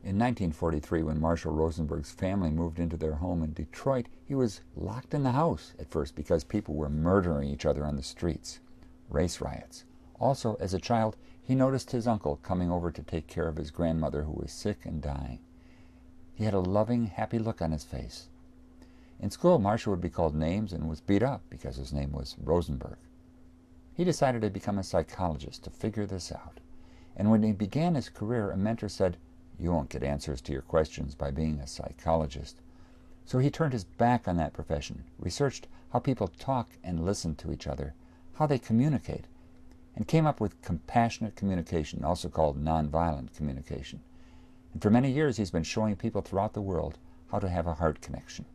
In 1943, when Marshall Rosenberg's family moved into their home in Detroit, he was locked in the house at first because people were murdering each other on the streets. Race riots. Also, as a child, he noticed his uncle coming over to take care of his grandmother who was sick and dying. He had a loving, happy look on his face. In school, Marshall would be called names and was beat up because his name was Rosenberg. He decided to become a psychologist to figure this out. And when he began his career, a mentor said, "You won't get answers to your questions by being a psychologist." So he turned his back on that profession, researched how people talk and listen to each other, how they communicate, and came up with compassionate communication, also called nonviolent communication. And for many years he's been showing people throughout the world how to have a heart connection.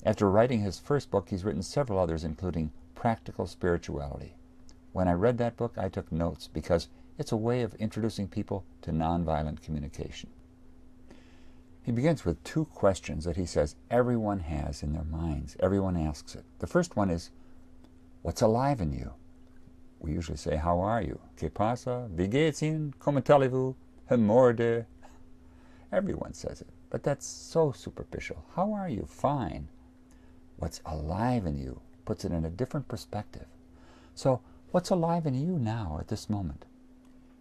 After writing his first book, he's written several others, including Practical Spirituality. When I read that book, I took notes because it's a way of introducing people to nonviolent communication. He begins with two questions that he says everyone has in their minds. Everyone asks it. The first one is, what's alive in you? We usually say, how are you? ¿Qué pasa? ¿Wie geht's Ihnen? ¿Cómo allez-vous? ¿Morde? Everyone says it, but that's so superficial. How are you? Fine. What's alive in you puts it in a different perspective. So, what's alive in you now at this moment?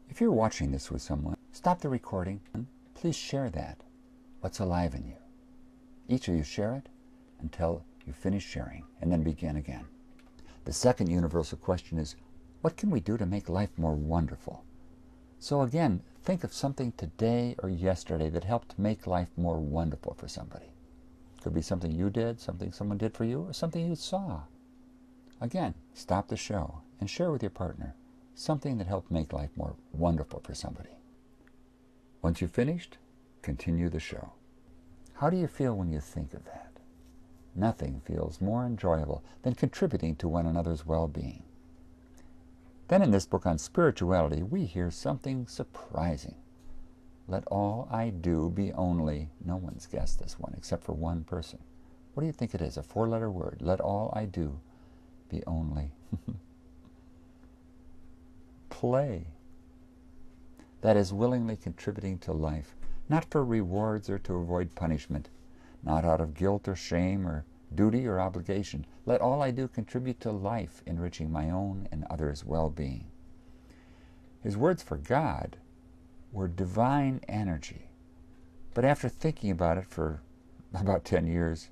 If you're watching this with someone, stop the recording and please share that. What's alive in you? Each of you share it until you finish sharing, and then begin again. The second universal question is, what can we do to make life more wonderful? So again, think of something today or yesterday that helped make life more wonderful for somebody. It could be something you did, something someone did for you, or something you saw. Again, stop the show and share with your partner something that helped make life more wonderful for somebody. Once you've finished, continue the show. How do you feel when you think of that? Nothing feels more enjoyable than contributing to one another's well-being. Then in this book on spirituality, we hear something surprising. Let all I do be only. No one's guessed this one except for one person. What do you think it is? A four-letter word. Let all I do be only. Play. That is willingly contributing to life, not for rewards or to avoid punishment, not out of guilt or shame or duty or obligation. Let all I do contribute to life, enriching my own and others' well-being. His words for God were divine energy. But after thinking about it for about 10 years,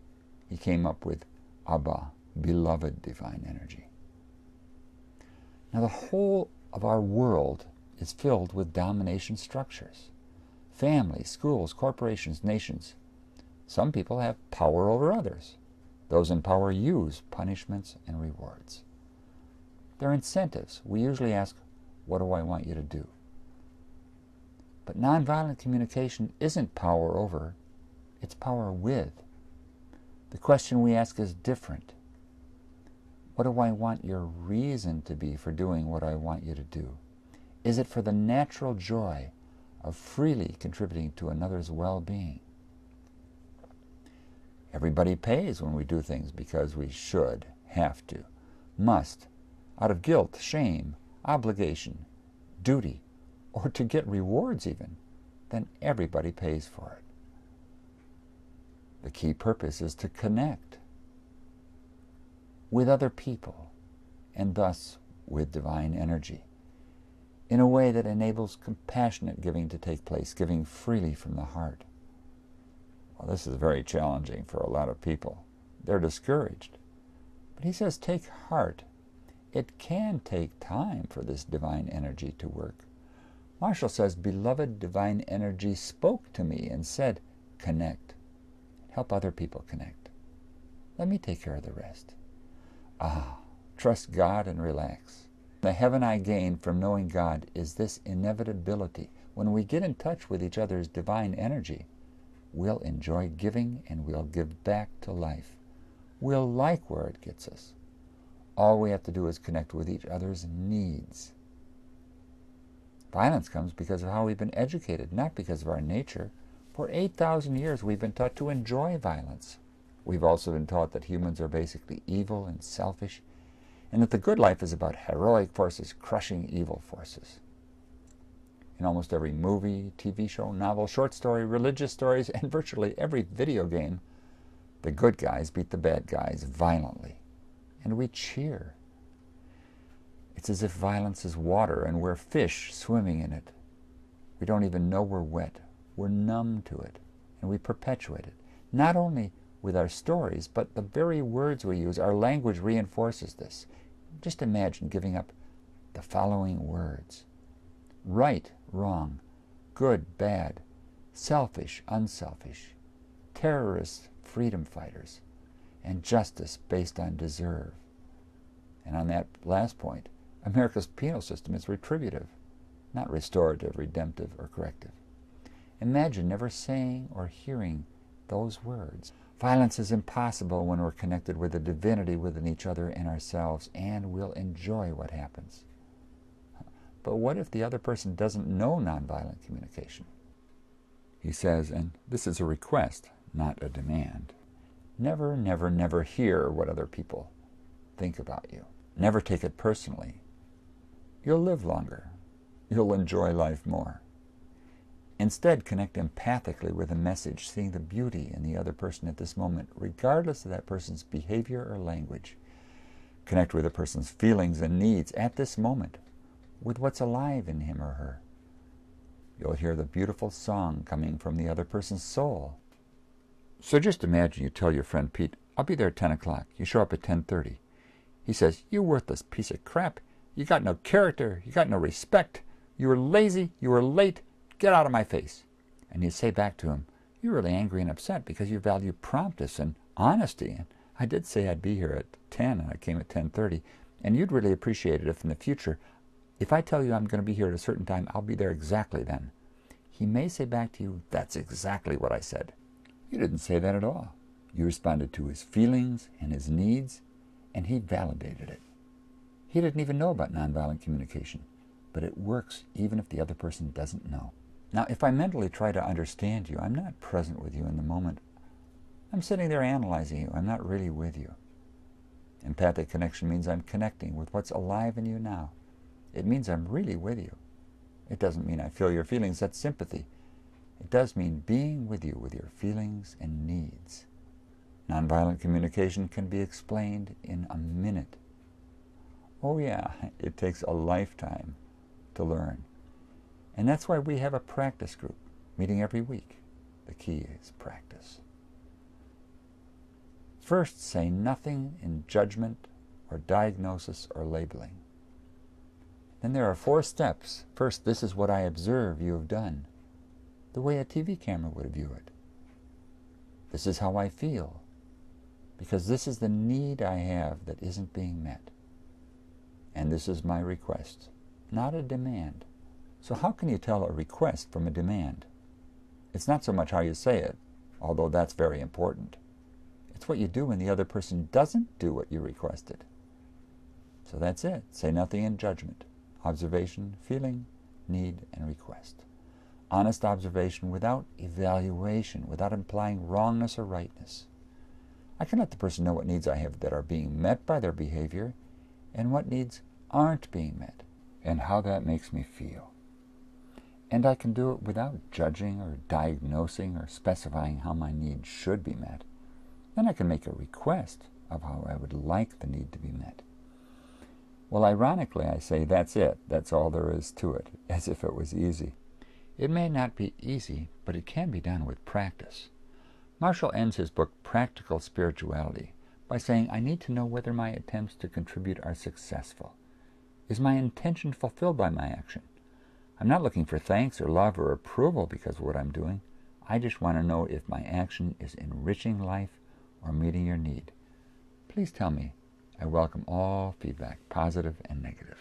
he came up with Abba, beloved divine energy. Now the whole of our world is filled with domination structures. Families, schools, corporations, nations. Some people have power over others. Those in power use punishments and rewards. They're incentives. We usually ask, what do I want you to do? But nonviolent communication isn't power over, it's power with. The question we ask is different. What do I want your reason to be for doing what I want you to do? Is it for the natural joy of freely contributing to another's well-being? Everybody pays when we do things because we should, have to, must, out of guilt, shame, obligation, duty, or to get rewards even. Then everybody pays for it. The key purpose is to connect with other people, and thus with divine energy, in a way that enables compassionate giving to take place, giving freely from the heart. Well, this is very challenging for a lot of people. They're discouraged. But he says, take heart. It can take time for this divine energy to work. Marshall says, beloved divine energy spoke to me and said, connect. Help other people connect. Let me take care of the rest. Trust God and relax. The heaven I gain from knowing God is this inevitability. When we get in touch with each other's divine energy, we'll enjoy giving and we'll give back to life. We'll like where it gets us. All we have to do is connect with each other's needs. Violence comes because of how we've been educated, not because of our nature. For 8,000 years we've been taught to enjoy violence. We've also been taught that humans are basically evil and selfish, and that the good life is about heroic forces crushing evil forces. In almost every movie, TV show, novel, short story, religious stories, and virtually every video game, the good guys beat the bad guys violently, and we cheer. It's as if violence is water and we're fish swimming in it. We don't even know we're wet. We're numb to it, and we perpetuate it, not only with our stories, but the very words we use. Our language reinforces this. Just imagine giving up the following words: right, wrong, good, bad, selfish, unselfish, terrorists, freedom fighters, and justice based on deserve. And on that last point, America's penal system is retributive, not restorative, redemptive, or corrective. Imagine never saying or hearing those words. Violence is impossible when we're connected with the divinity within each other and ourselves, and we'll enjoy what happens. But what if the other person doesn't know nonviolent communication? He says, and this is a request, not a demand, never, never, never hear what other people think about you. Never take it personally. You'll live longer. You'll enjoy life more. Instead, connect empathically with a message, seeing the beauty in the other person at this moment, regardless of that person's behavior or language. Connect with a person's feelings and needs at this moment, with what's alive in him or her. You'll hear the beautiful song coming from the other person's soul. So just imagine you tell your friend Pete, "I'll be there at 10 o'clock. You show up at 10:30. He says, "You worthless piece of crap. You got no character. You got no respect. You were lazy. You were late. Get out of my face." And you say back to him, "You're really angry and upset because you value promptness and honesty. And I did say I'd be here at 10 and I came at 10:30. And you'd really appreciate it if in the future, if I tell you I'm going to be here at a certain time, I'll be there exactly then." He may say back to you, "That's exactly what I said." You didn't say that at all. You responded to his feelings and his needs, and he validated it. He didn't even know about nonviolent communication, but it works even if the other person doesn't know. Now, if I mentally try to understand you, I'm not present with you in the moment. I'm sitting there analyzing you. I'm not really with you. Empathic connection means I'm connecting with what's alive in you now. It means I'm really with you. It doesn't mean I feel your feelings. That's sympathy. It does mean being with you with your feelings and needs. Nonviolent communication can be explained in a minute. Oh yeah, it takes a lifetime to learn. And that's why we have a practice group meeting every week. The key is practice. First, say nothing in judgment or diagnosis or labeling. Then there are 4 steps. First, this is what I observe you have done, the way a TV camera would view it. This is how I feel, because this is the need I have that isn't being met. And this is my request, not a demand. So how can you tell a request from a demand? It's not so much how you say it, although that's very important. It's what you do when the other person doesn't do what you requested. So that's it. Say nothing in judgment. Observation, feeling, need, and request. Honest observation without evaluation, without implying wrongness or rightness. I can let the person know what needs I have that are being met by their behavior and what needs aren't being met, and how that makes me feel. And I can do it without judging or diagnosing or specifying how my needs should be met. Then I can make a request of how I would like the need to be met. Well, ironically, I say, that's it. That's all there is to it, as if it was easy. It may not be easy, but it can be done with practice. Marshall ends his book, Practical Spirituality, by saying, I need to know whether my attempts to contribute are successful. Is my intention fulfilled by my action? I'm not looking for thanks or love or approval because of what I'm doing. I just want to know if my action is enriching life or meeting your need. Please tell me. I welcome all feedback, positive and negative.